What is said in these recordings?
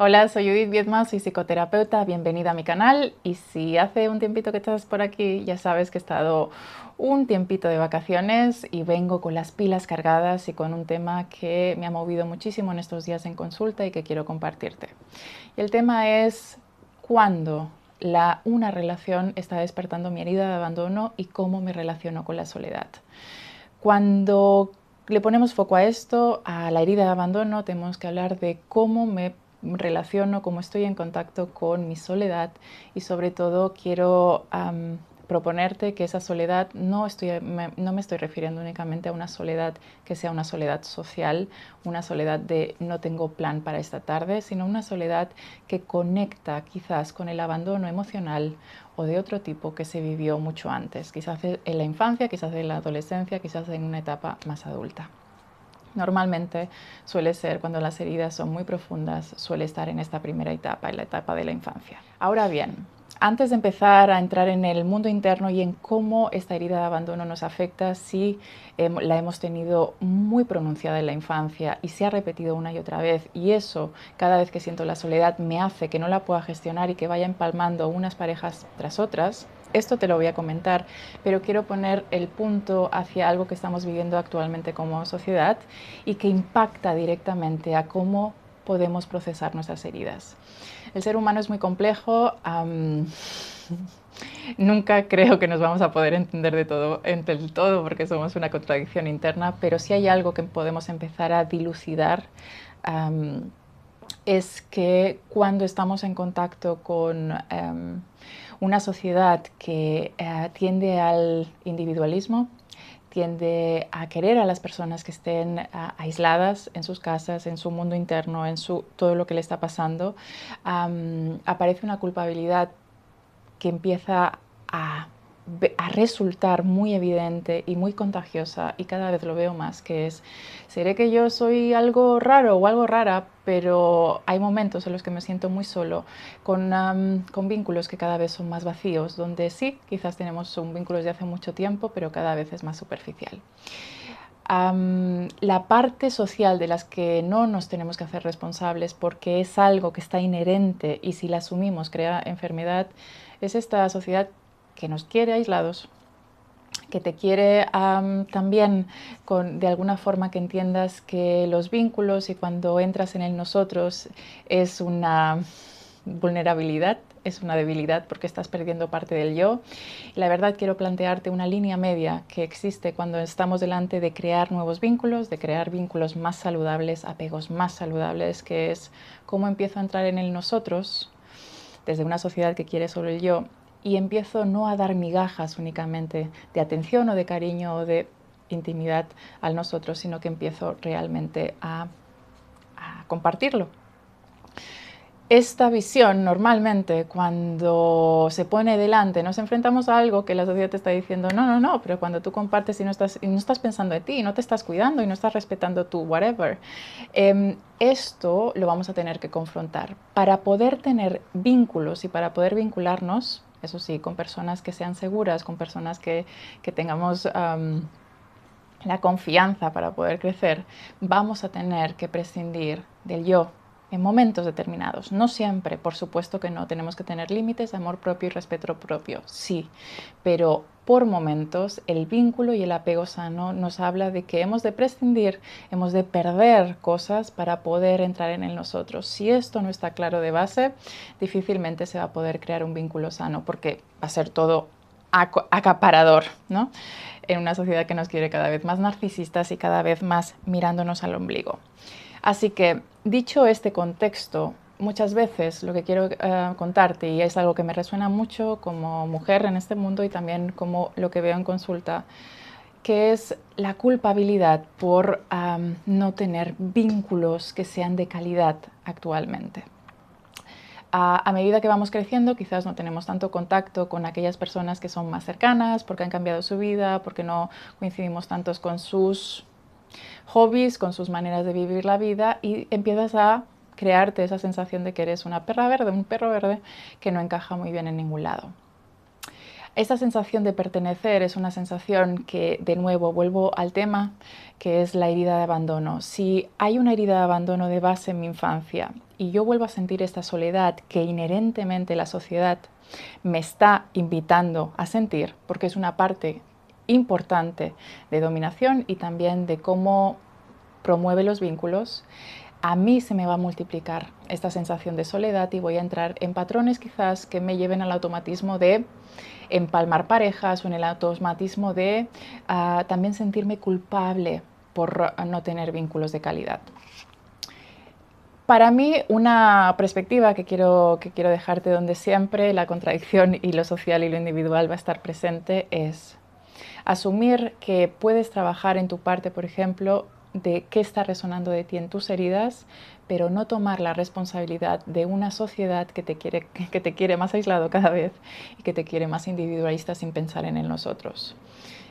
Hola, soy Judith Viedma, soy psicoterapeuta, bienvenida a mi canal y si hace un tiempito que estás por aquí ya sabes que he estado un tiempito de vacaciones y vengo con las pilas cargadas y con un tema que me ha movido muchísimo en estos días en consulta y que quiero compartirte. Y el tema es cuándo una relación está despertando mi herida de abandono y cómo me relaciono con la soledad. Cuando le ponemos foco a esto, a la herida de abandono, tenemos que hablar de cómo me relaciono, cómo estoy en contacto con mi soledad y sobre todo quiero proponerte que esa soledad no me estoy refiriendo únicamente a una soledad que sea una soledad social, una soledad de no tengo plan para esta tarde, sino una soledad que conecta quizás con el abandono emocional o de otro tipo que se vivió mucho antes, quizás en la infancia, quizás en la adolescencia, quizás en una etapa más adulta. Normalmente suele ser cuando las heridas son muy profundas, suele estar en esta primera etapa, en la etapa de la infancia. Ahora bien, antes de empezar a entrar en el mundo interno y en cómo esta herida de abandono nos afecta, si la hemos tenido muy pronunciada en la infancia y se ha repetido una y otra vez, y eso cada vez que siento la soledad me hace que no la pueda gestionar y que vaya empalmando unas parejas tras otras, esto te lo voy a comentar, pero quiero poner el punto hacia algo que estamos viviendo actualmente como sociedad y que impacta directamente a cómo podemos procesar nuestras heridas. El ser humano es muy complejo. Nunca creo que nos vamos a poder entender del todo porque somos una contradicción interna, pero si hay algo que podemos empezar a dilucidar es que cuando estamos en contacto con una sociedad que tiende al individualismo, tiende a querer a las personas que estén aisladas en sus casas, en su mundo interno, en todo lo que le está pasando, aparece una culpabilidad que empieza a resultar muy evidente y muy contagiosa, y cada vez lo veo más, que es, seré que yo soy algo raro o algo rara, pero hay momentos en los que me siento muy solo, con vínculos que cada vez son más vacíos, donde sí, quizás tenemos un vínculo desde hace mucho tiempo, pero cada vez es más superficial. La parte social de las que no nos tenemos que hacer responsables porque es algo que está inherente y si la asumimos crea enfermedad, es esta sociedad que nos quiere aislados, que te quiere también de alguna forma que entiendas que los vínculos y cuando entras en el nosotros es una vulnerabilidad, es una debilidad porque estás perdiendo parte del yo. Y la verdad quiero plantearte una línea media que existe cuando estamos delante de crear nuevos vínculos, de crear vínculos más saludables, apegos más saludables, que es cómo empiezo a entrar en el nosotros desde una sociedad que quiere solo el yo y empiezo no a dar migajas únicamente de atención o de cariño o de intimidad al nosotros, sino que empiezo realmente a compartirlo. Esta visión normalmente cuando se pone delante nos enfrentamos a algo que la sociedad te está diciendo no, pero cuando tú compartes y no estás pensando en ti, no te estás cuidando y no estás respetando tu whatever, esto lo vamos a tener que confrontar. Para poder tener vínculos y para poder vincularnos, eso sí, con personas que sean seguras, con personas que tengamos la confianza para poder crecer, vamos a tener que prescindir del yo en momentos determinados. No siempre, por supuesto que no, tenemos que tener límites, amor propio y respeto propio, sí, pero por momentos el vínculo y el apego sano nos habla de que hemos de prescindir, hemos de perder cosas para poder entrar en el nosotros. Si esto no está claro de base, difícilmente se va a poder crear un vínculo sano porque va a ser todo acaparador, ¿no? En una sociedad que nos quiere cada vez más narcisistas y cada vez más mirándonos al ombligo. Así que, dicho este contexto, muchas veces lo que quiero contarte, y es algo que me resuena mucho como mujer en este mundo y también como lo que veo en consulta, que es la culpabilidad por no tener vínculos que sean de calidad actualmente. A medida que vamos creciendo, quizás no tenemos tanto contacto con aquellas personas que son más cercanas, porque han cambiado su vida, porque no coincidimos tantos con sus hobbies, con sus maneras de vivir la vida, y empiezas a crearte esa sensación de que eres una perra verde, un perro verde que no encaja muy bien en ningún lado. Esta sensación de pertenecer es una sensación que, de nuevo, vuelvo al tema, que es la herida de abandono. Si hay una herida de abandono de base en mi infancia y yo vuelvo a sentir esta soledad que inherentemente la sociedad me está invitando a sentir, porque es una parte importante de dominación y también de cómo promueve los vínculos, a mí se me va a multiplicar esta sensación de soledad y voy a entrar en patrones quizás que me lleven al automatismo de empalmar parejas o en el automatismo de también sentirme culpable por no tener vínculos de calidad. Para mí, una perspectiva que quiero dejarte donde siempre la contradicción y lo social y lo individual va a estar presente es asumir que puedes trabajar en tu parte, por ejemplo, de qué está resonando de ti en tus heridas, pero no tomar la responsabilidad de una sociedad que te quiere más aislado cada vez y que te quiere más individualista sin pensar en el nosotros.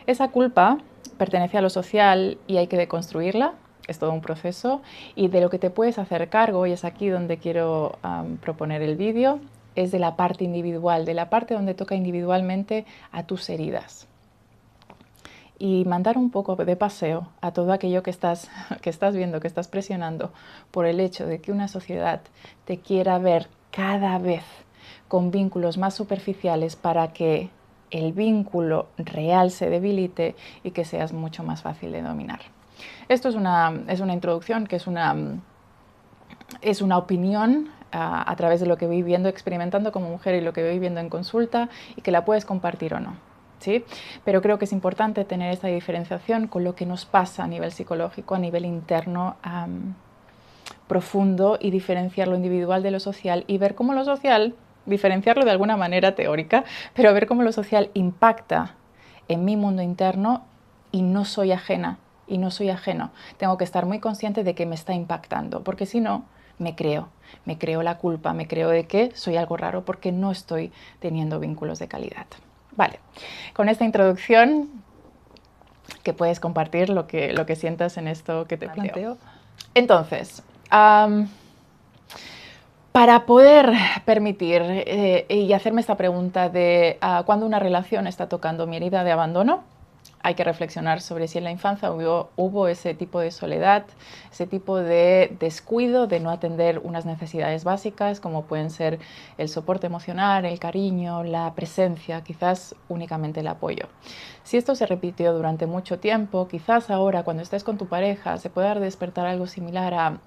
Esa culpa pertenece a lo social y hay que deconstruirla. Es todo un proceso y de lo que te puedes hacer cargo, y es aquí donde quiero proponer el vídeo, es de la parte individual, de la parte donde toca individualmente a tus heridas. Y mandar un poco de paseo a todo aquello que estás viendo, que estás presionando por el hecho de que una sociedad te quiera ver cada vez con vínculos más superficiales para que el vínculo real se debilite y que seas mucho más fácil de dominar. Esto es una introducción, que es una opinión a través de lo que voy viendo, experimentando como mujer y lo que voy viendo en consulta, y que la puedes compartir o no. ¿Sí? Pero creo que es importante tener esta diferenciación con lo que nos pasa a nivel psicológico, a nivel interno, profundo, y diferenciar lo individual de lo social y ver cómo lo social, diferenciarlo de alguna manera teórica, pero ver cómo lo social impacta en mi mundo interno y no soy ajena y no soy ajeno. Tengo que estar muy consciente de que me está impactando, porque si no, me creo la culpa, me creo de que soy algo raro porque no estoy teniendo vínculos de calidad. Vale, con esta introducción, que puedes compartir lo que sientas en esto que te planteo. Entonces, para poder permitir y hacerme esta pregunta de cuándo una relación está tocando mi herida de abandono, hay que reflexionar sobre si en la infancia hubo ese tipo de soledad, ese tipo de descuido de no atender unas necesidades básicas, como pueden ser el soporte emocional, el cariño, la presencia, quizás únicamente el apoyo. Si esto se repitió durante mucho tiempo, quizás ahora cuando estés con tu pareja se pueda despertar algo similar a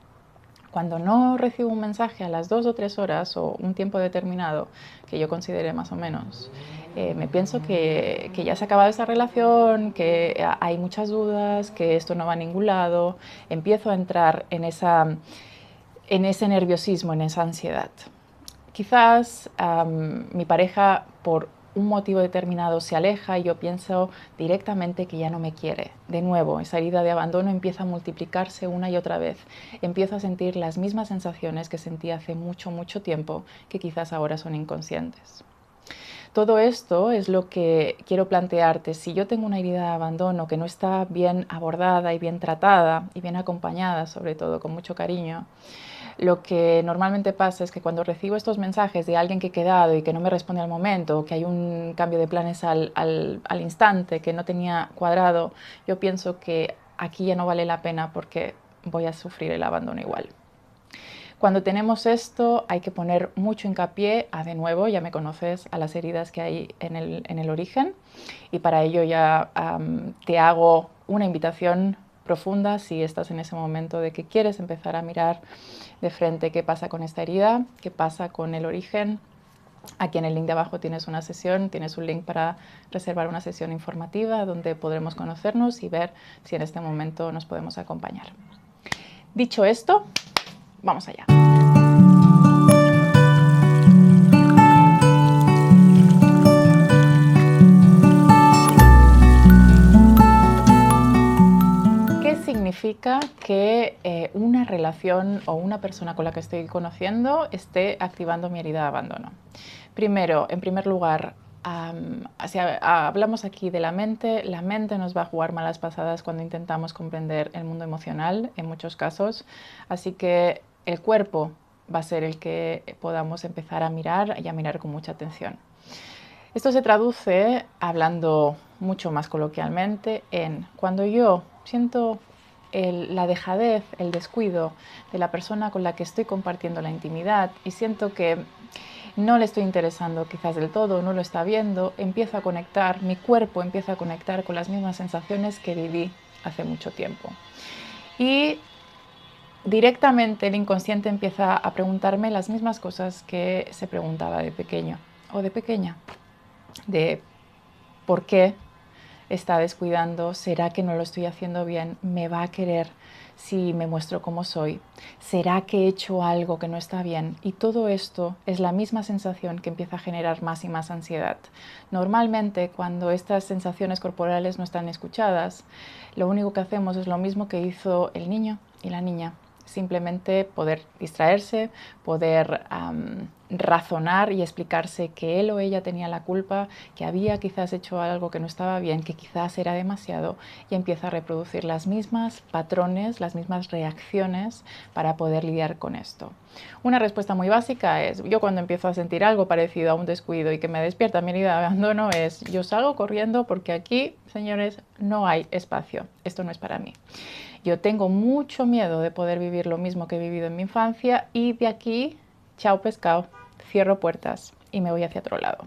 cuando no recibo un mensaje a las 2 o 3 horas o un tiempo determinado que yo considere más o menos, me pienso que ya se ha acabado esa relación, que hay muchas dudas, que esto no va a ningún lado. Empiezo a entrar en ese nerviosismo, en esa ansiedad. Quizás mi pareja, por un motivo determinado, se aleja y yo pienso directamente que ya no me quiere. De nuevo, esa herida de abandono empieza a multiplicarse una y otra vez. Empiezo a sentir las mismas sensaciones que sentí hace mucho, mucho tiempo, que quizás ahora son inconscientes. Todo esto es lo que quiero plantearte. Si yo tengo una herida de abandono que no está bien abordada y bien tratada y bien acompañada, sobre todo con mucho cariño, lo que normalmente pasa es que cuando recibo estos mensajes de alguien que he quedado y que no me responde al momento, que hay un cambio de planes al instante, que no tenía cuadrado, yo pienso que aquí ya no vale la pena porque voy a sufrir el abandono igual. Cuando tenemos esto hay que poner mucho hincapié de nuevo, ya me conoces, a las heridas que hay en el origen, y para ello ya te hago una invitación profunda si estás en ese momento de que quieres empezar a mirar de frente qué pasa con esta herida, qué pasa con el origen. Aquí en el link de abajo tienes una sesión, tienes un link para reservar una sesión informativa donde podremos conocernos y ver si en este momento nos podemos acompañar. Dicho esto, vamos allá. ¿Qué significa que una relación o una persona con la que estoy conociendo esté activando mi herida de abandono? Primero, en primer lugar, si hablamos aquí de la mente nos va a jugar malas pasadas cuando intentamos comprender el mundo emocional en muchos casos, así que el cuerpo va a ser el que podamos empezar a mirar y a mirar con mucha atención. Esto se traduce, hablando mucho más coloquialmente, en cuando yo siento la dejadez, el descuido de la persona con la que estoy compartiendo la intimidad y siento que no le estoy interesando quizás del todo, no lo está viendo, empiezo a conectar, mi cuerpo empieza a conectar con las mismas sensaciones que viví hace mucho tiempo. Y directamente el inconsciente empieza a preguntarme las mismas cosas que se preguntaba de pequeño o de pequeña, de por qué está descuidando, será que no lo estoy haciendo bien, me va a querer si me muestro como soy, será que he hecho algo que no está bien, y todo esto es la misma sensación que empieza a generar más y más ansiedad. Normalmente cuando estas sensaciones corporales no están escuchadas, lo único que hacemos es lo mismo que hizo el niño y la niña, simplemente poder distraerse, poder razonar y explicarse que él o ella tenía la culpa, que había quizás hecho algo que no estaba bien, que quizás era demasiado, y empieza a reproducir las mismas patrones, las mismas reacciones para poder lidiar con esto. Una respuesta muy básica es, yo cuando empiezo a sentir algo parecido a un descuido y que me despierta mi herida de abandono es, yo salgo corriendo porque aquí, señores, no hay espacio, esto no es para mí. Yo tengo mucho miedo de poder vivir lo mismo que he vivido en mi infancia y de aquí, chao pescado, cierro puertas y me voy hacia otro lado.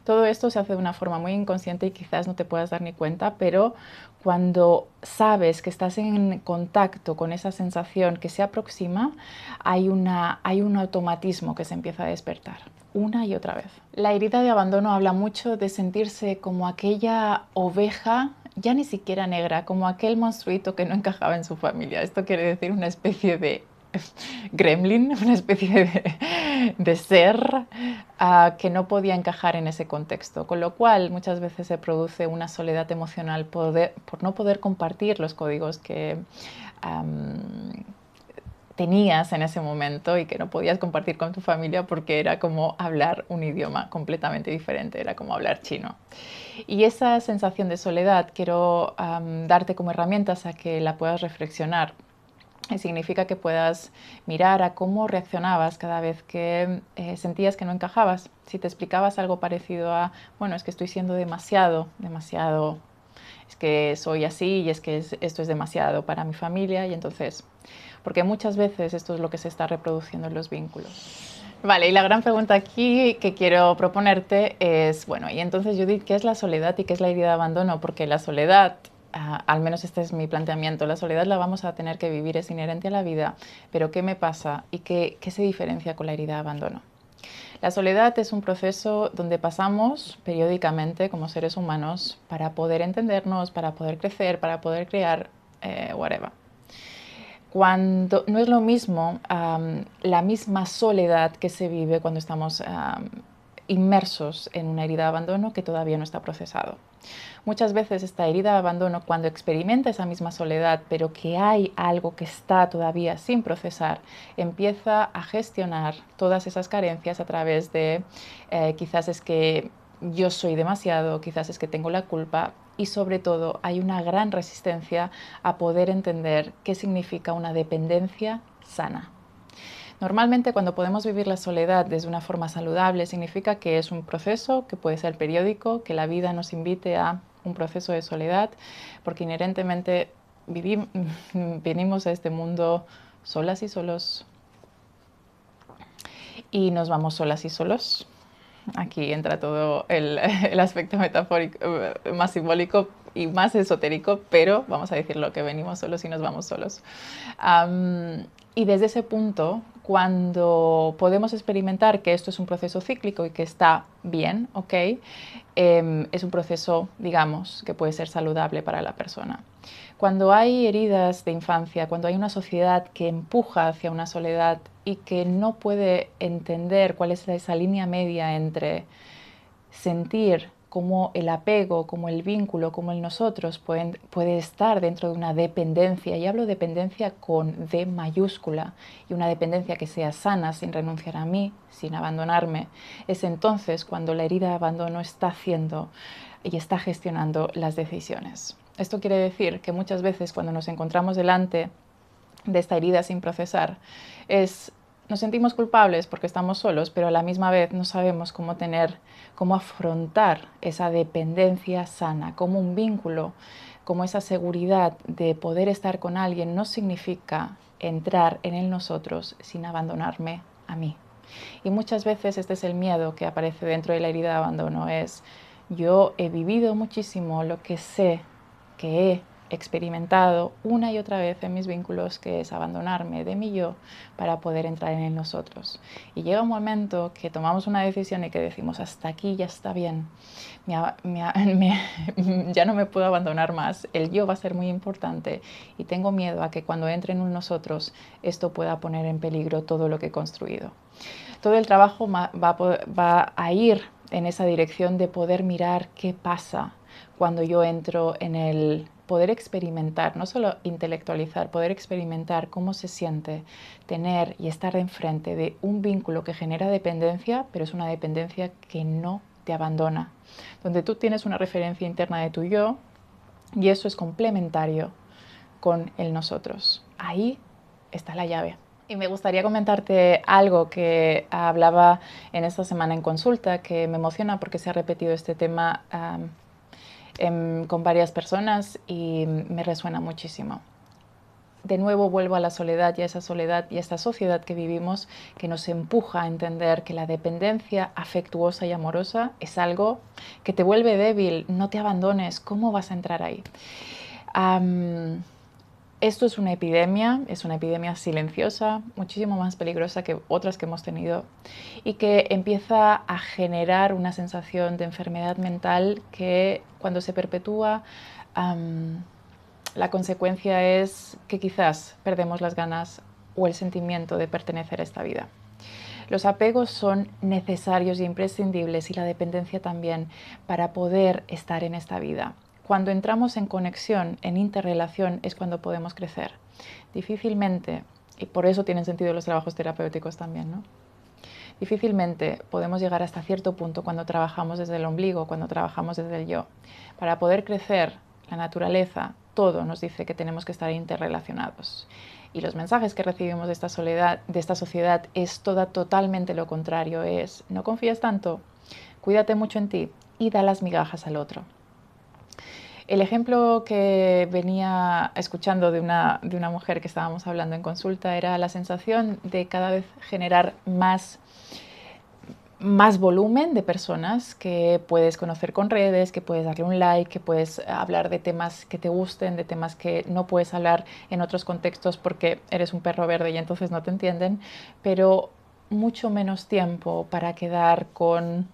Todo esto se hace de una forma muy inconsciente y quizás no te puedas dar ni cuenta, pero cuando sabes que estás en contacto con esa sensación que se aproxima, hay un automatismo que se empieza a despertar una y otra vez. La herida de abandono habla mucho de sentirse como aquella oveja, ya ni siquiera negra, como aquel monstruito que no encajaba en su familia. Esto quiere decir una especie de gremlin, una especie de ser que no podía encajar en ese contexto, con lo cual muchas veces se produce una soledad emocional por no poder compartir los códigos que tenías en ese momento y que no podías compartir con tu familia porque era como hablar un idioma completamente diferente, era como hablar chino. Y esa sensación de soledad quiero darte como herramientas a que la puedas reflexionar. Significa que puedas mirar a cómo reaccionabas cada vez que sentías que no encajabas. Si te explicabas algo parecido a, bueno, es que estoy siendo demasiado, es que soy así y es que esto es demasiado para mi familia y entonces, porque muchas veces esto es lo que se está reproduciendo en los vínculos. Vale, y la gran pregunta aquí que quiero proponerte es, bueno, y entonces Judith, ¿qué es la soledad y qué es la herida de abandono? Porque la soledad, al menos este es mi planteamiento, la soledad la vamos a tener que vivir, es inherente a la vida, pero ¿qué me pasa y qué se diferencia con la herida de abandono? La soledad es un proceso donde pasamos periódicamente como seres humanos para poder entendernos, para poder crecer, para poder crear whatever. Cuando no es lo mismo la misma soledad que se vive cuando estamos inmersos en una herida de abandono que todavía no está procesado. Muchas veces esta herida de abandono, cuando experimenta esa misma soledad, pero que hay algo que está todavía sin procesar, empieza a gestionar todas esas carencias a través de quizás es que yo soy demasiado, quizás es que tengo la culpa, y sobre todo hay una gran resistencia a poder entender qué significa una dependencia sana. Normalmente cuando podemos vivir la soledad desde una forma saludable significa que es un proceso que puede ser periódico, que la vida nos invite a un proceso de soledad, porque inherentemente venimos a este mundo solas y solos y nos vamos solas y solos. Aquí entra todo el aspecto metafórico, más simbólico y más esotérico, pero vamos a decirlo, que venimos solos y nos vamos solos. Y desde ese punto, cuando podemos experimentar que esto es un proceso cíclico y que está bien, ¿ok? Es un proceso, digamos, que puede ser saludable para la persona. Cuando hay heridas de infancia, cuando hay una sociedad que empuja hacia una soledad y que no puede entender cuál es esa línea media entre sentir cómo el apego, como el vínculo, como el nosotros puede estar dentro de una dependencia, y hablo de dependencia con D mayúscula, y una dependencia que sea sana, sin renunciar a mí, sin abandonarme, es entonces cuando la herida de abandono está haciendo y está gestionando las decisiones. Esto quiere decir que muchas veces cuando nos encontramos delante de esta herida sin procesar, es nos sentimos culpables porque estamos solos, pero a la misma vez no sabemos cómo afrontar esa dependencia sana, como un vínculo, como esa seguridad de poder estar con alguien no significa entrar en el nosotros sin abandonarme a mí. Y muchas veces este es el miedo que aparece dentro de la herida de abandono, es yo he vivido muchísimo lo que sé que he experimentado una y otra vez en mis vínculos, que es abandonarme de mi yo para poder entrar en el nosotros. Y llega un momento que tomamos una decisión y que decimos hasta aquí ya está bien, ya no me puedo abandonar más, el yo va a ser muy importante y tengo miedo a que cuando entre en un nosotros esto pueda poner en peligro todo lo que he construido. Todo el trabajo va a ir en esa dirección de poder mirar qué pasa cuando yo entro en el poder experimentar, no solo intelectualizar, poder experimentar cómo se siente tener y estar enfrente de un vínculo que genera dependencia, pero es una dependencia que no te abandona, donde tú tienes una referencia interna de tu yo y eso es complementario con el nosotros. Ahí está la llave. Y me gustaría comentarte algo que hablaba en esta semana en consulta, que me emociona porque se ha repetido este tema con varias personas y me resuena muchísimo. De nuevo vuelvo a la soledad y a esa soledad y a esta sociedad que vivimos, que nos empuja a entender que la dependencia afectuosa y amorosa es algo que te vuelve débil. No te abandones, ¿cómo vas a entrar ahí? Esto es una epidemia silenciosa, muchísimo más peligrosa que otras que hemos tenido y que empieza a generar una sensación de enfermedad mental que cuando se perpetúa, la consecuencia es que quizás perdemos las ganas o el sentimiento de pertenecer a esta vida. Los apegos son necesarios y imprescindibles y la dependencia también para poder estar en esta vida. Cuando entramos en conexión, en interrelación, es cuando podemos crecer. Difícilmente, y por eso tienen sentido los trabajos terapéuticos también, ¿no? Difícilmente podemos llegar hasta cierto punto cuando trabajamos desde el ombligo, cuando trabajamos desde el yo. Para poder crecer, la naturaleza, todo nos dice que tenemos que estar interrelacionados. Y los mensajes que recibimos de esta sociedad es totalmente lo contrario. Es, no confíes tanto, cuídate mucho en ti y da las migajas al otro. El ejemplo que venía escuchando de una mujer que estábamos hablando en consulta era la sensación de cada vez generar más volumen de personas que puedes conocer con redes, que puedes darle un like, que puedes hablar de temas que te gusten, de temas que no puedes hablar en otros contextos porque eres un perro verde y entonces no te entienden, pero mucho menos tiempo para quedar con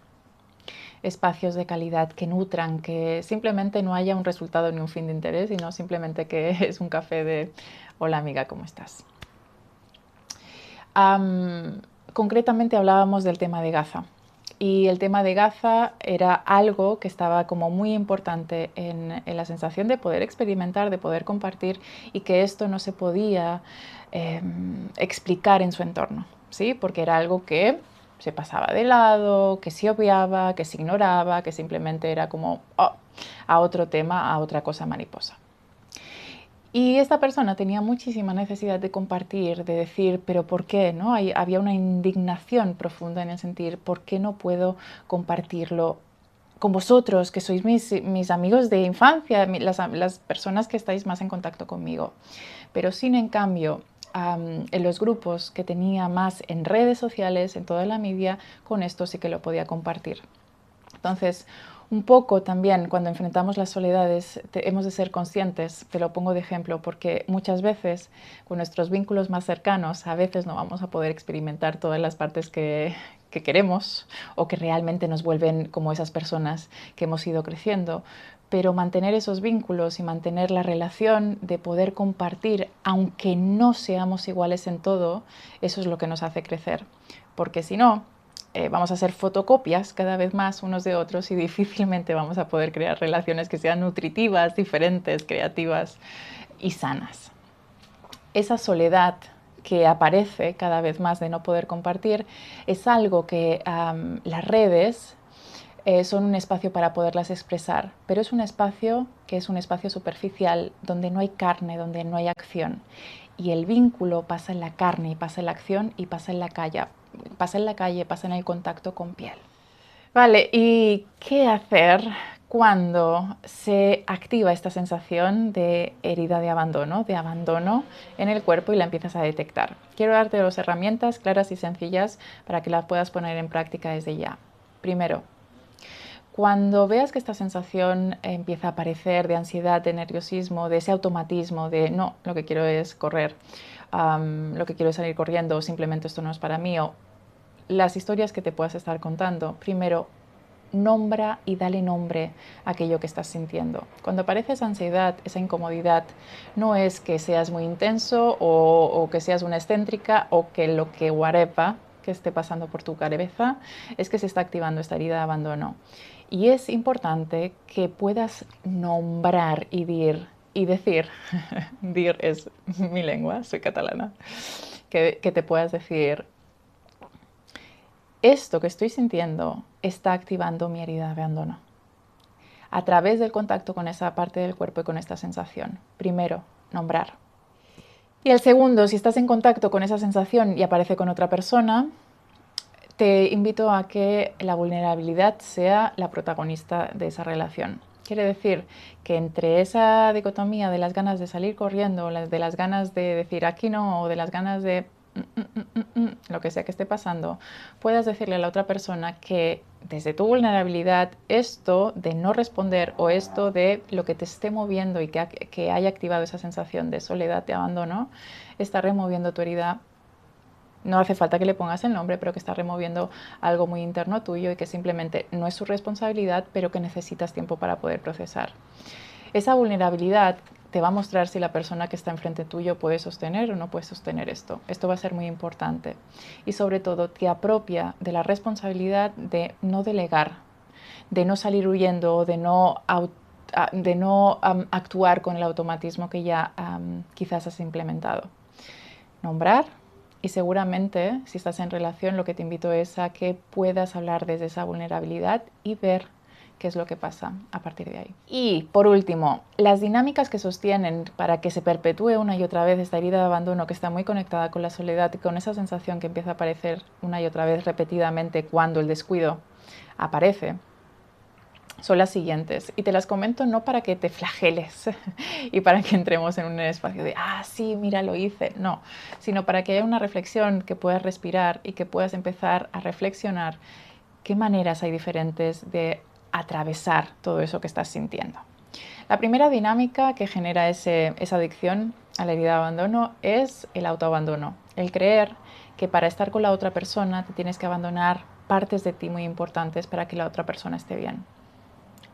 espacios de calidad que nutran, que simplemente no haya un resultado ni un fin de interés, sino simplemente que es un café de hola amiga, ¿cómo estás? Concretamente hablábamos del tema de Gaza y el tema de Gaza era algo que estaba como muy importante en la sensación de poder experimentar, de poder compartir y que esto no se podía explicar en su entorno, ¿sí? Porque era algo que se pasaba de lado, que se obviaba, que se ignoraba, que simplemente era como a otro tema, a otra cosa mariposa. Y esta persona tenía muchísima necesidad de compartir, de decir, pero ¿por qué? ¿No? Había una indignación profunda en el sentir, ¿por qué no puedo compartirlo con vosotros, que sois mis amigos de infancia, las personas que estáis más en contacto conmigo? Pero sin en cambio, en los grupos que tenía más en redes sociales, en toda la media, con esto sí que lo podía compartir. Entonces, un poco también cuando enfrentamos las soledades hemos de ser conscientes, te lo pongo de ejemplo, porque muchas veces con nuestros vínculos más cercanos a veces no vamos a poder experimentar todas las partes que queremos o que realmente nos vuelven como esas personas que hemos ido creciendo, pero mantener esos vínculos y mantener la relación de poder compartir, aunque no seamos iguales en todo, eso es lo que nos hace crecer, porque si no, vamos a hacer fotocopias cada vez más unos de otros y difícilmente vamos a poder crear relaciones que sean nutritivas, diferentes, creativas y sanas. Esa soledad que aparece cada vez más de no poder compartir es algo que las redes son un espacio para poderlas expresar, pero es un espacio que es un espacio superficial, donde no hay carne, donde no hay acción. Y el vínculo pasa en la carne, y pasa en la acción, y pasa en la calle, pasa en el contacto con piel. Vale, ¿y qué hacer cuando se activa esta sensación de herida de abandono en el cuerpo y la empiezas a detectar? Quiero darte 2 herramientas claras y sencillas para que las puedas poner en práctica desde ya. Primero, cuando veas que esta sensación empieza a aparecer de ansiedad, de nerviosismo, de ese automatismo, de no, lo que quiero es correr, lo que quiero es salir corriendo, o simplemente esto no es para mí, o las historias que te puedas estar contando, primero, nombra y dale nombre a aquello que estás sintiendo. Cuando aparece esa ansiedad, esa incomodidad, no es que seas muy intenso o que seas una excéntrica o que lo que whatever que esté pasando por tu cabeza es que se está activando esta herida de abandono. Y es importante que puedas nombrar y decir, dir es mi lengua, soy catalana, que te puedas decir, esto que estoy sintiendo está activando mi herida de abandono. A través del contacto con esa parte del cuerpo y con esta sensación. Primero, nombrar. Y el segundo, si estás en contacto con esa sensación y aparece con otra persona, te invito a que la vulnerabilidad sea la protagonista de esa relación. Quiere decir que entre esa dicotomía de las ganas de salir corriendo, de las ganas de decir aquí no, o de las ganas de lo que sea que esté pasando, puedas decirle a la otra persona que desde tu vulnerabilidad, esto de no responder o esto de lo que te esté moviendo y que haya activado esa sensación de soledad, de abandono, está removiendo tu herida. No hace falta que le pongas el nombre, pero que está removiendo algo muy interno tuyo y que simplemente no es su responsabilidad, pero que necesitas tiempo para poder procesar. Esa vulnerabilidad te va a mostrar si la persona que está enfrente tuyo puede sostener o no puede sostener esto. Esto va a ser muy importante. Y sobre todo te apropia de la responsabilidad de no delegar, de no salir huyendo, de no actuar con el automatismo que ya quizás has implementado. Nombrar. Y seguramente, si estás en relación, lo que te invito es a que puedas hablar desde esa vulnerabilidad y ver qué es lo que pasa a partir de ahí. Y por último, las dinámicas que sostienen para que se perpetúe una y otra vez esta herida de abandono que está muy conectada con la soledad y con esa sensación que empieza a aparecer una y otra vez repetidamente cuando el descuido aparece, son las siguientes, y te las comento no para que te flageles y para que entremos en un espacio de, sí, mira, lo hice, no, sino para que haya una reflexión, que puedas respirar y que puedas empezar a reflexionar qué maneras hay diferentes de atravesar todo eso que estás sintiendo. La primera dinámica que genera esa adicción a la herida de abandono es el autoabandono, el creer que para estar con la otra persona te tienes que abandonar partes de ti muy importantes para que la otra persona esté bien.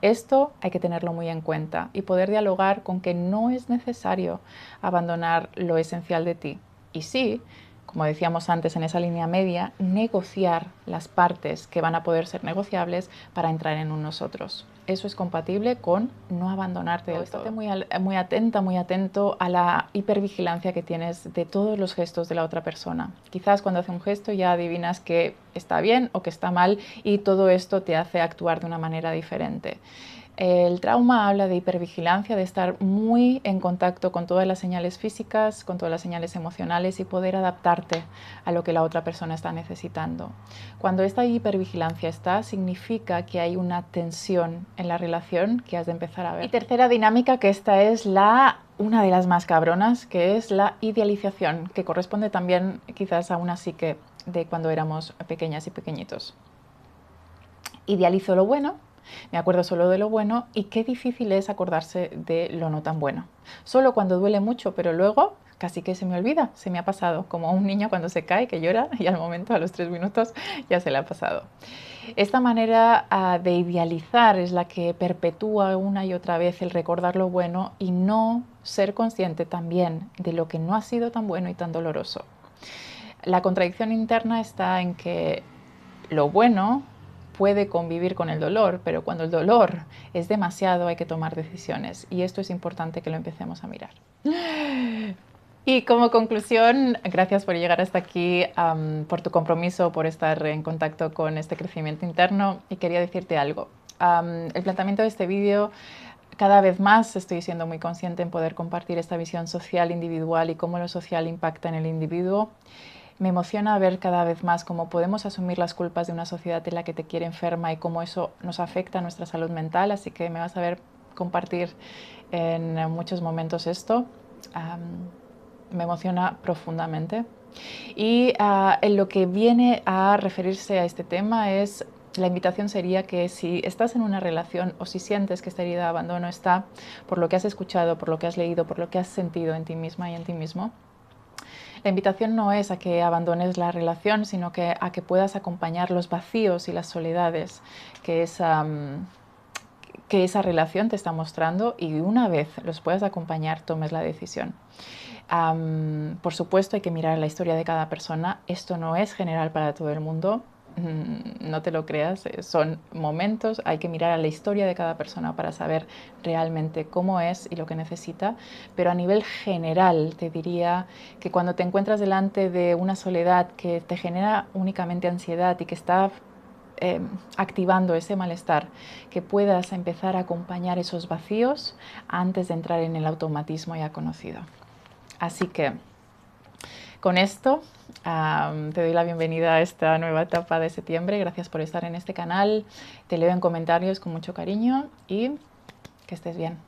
Esto hay que tenerlo muy en cuenta y poder dialogar con que no es necesario abandonar lo esencial de ti. Y sí, como decíamos antes en esa línea media, negociar las partes que van a poder ser negociables para entrar en un nosotros. Eso es compatible con no abandonarte del todo. Estate muy atenta, muy atento a la hipervigilancia que tienes de todos los gestos de la otra persona. Quizás cuando hace un gesto ya adivinas que está bien o que está mal y todo esto te hace actuar de una manera diferente. El trauma habla de hipervigilancia, de estar muy en contacto con todas las señales físicas, con todas las señales emocionales y poder adaptarte a lo que la otra persona está necesitando. Cuando esta hipervigilancia está, significa que hay una tensión en la relación que has de empezar a ver. Y tercera dinámica, que esta es una de las más cabronas, que es la idealización, que corresponde también quizás a una psique de cuando éramos pequeñas y pequeñitos. Idealizo lo bueno, me acuerdo solo de lo bueno y qué difícil es acordarse de lo no tan bueno. Solo cuando duele mucho, pero luego casi que se me olvida, se me ha pasado, como un niño cuando se cae, que llora y al momento, a los 3 minutos, ya se le ha pasado. Esta manera de idealizar es la que perpetúa una y otra vez el recordar lo bueno y no ser consciente también de lo que no ha sido tan bueno y tan doloroso. La contradicción interna está en que lo bueno puede convivir con el dolor, pero cuando el dolor es demasiado hay que tomar decisiones y esto es importante que lo empecemos a mirar. Y como conclusión, gracias por llegar hasta aquí, por tu compromiso, por estar en contacto con este crecimiento interno. Y quería decirte algo. El planteamiento de este vídeo, cada vez más estoy siendo muy consciente en poder compartir esta visión social individual y cómo lo social impacta en el individuo. Me emociona ver cada vez más cómo podemos asumir las culpas de una sociedad en la que te quiere enferma y cómo eso nos afecta a nuestra salud mental. Así que me vas a ver compartir en muchos momentos esto. Me emociona profundamente. Y en lo que viene a referirse a este tema es, la invitación sería que si estás en una relación o si sientes que esta herida de abandono está por lo que has escuchado, por lo que has leído, por lo que has sentido en ti misma y en ti mismo, la invitación no es a que abandones la relación, sino que a que puedas acompañar los vacíos y las soledades que esa relación te está mostrando, y una vez los puedas acompañar, tomes la decisión. Por supuesto, hay que mirar la historia de cada persona. Esto no es general para todo el mundo. No te lo creas, son momentos, hay que mirar a la historia de cada persona para saber realmente cómo es y lo que necesita, pero a nivel general te diría que cuando te encuentras delante de una soledad que te genera únicamente ansiedad y que está activando ese malestar, que puedas empezar a acompañar esos vacíos antes de entrar en el automatismo ya conocido. Así que con esto te doy la bienvenida a esta nueva etapa de septiembre. Gracias por estar en este canal. Te leo en comentarios con mucho cariño y que estés bien.